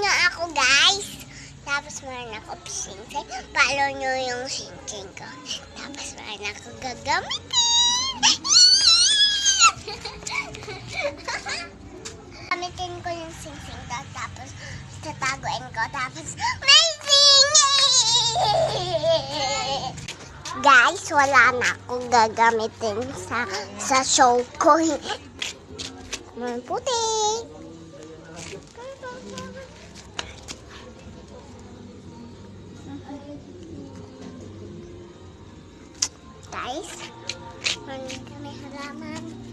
nyo ako, guys. Tapos meron ako sing-sing. Follow nyo yung sing-sing ko. Tapos meron ako gagamitin. Gamitin ko yung sing-sing ko. Tapos tataguin ko. Tapos may sing! Guys, wala na akong gagamitin sa show ko. May puti. Guys, may halaman.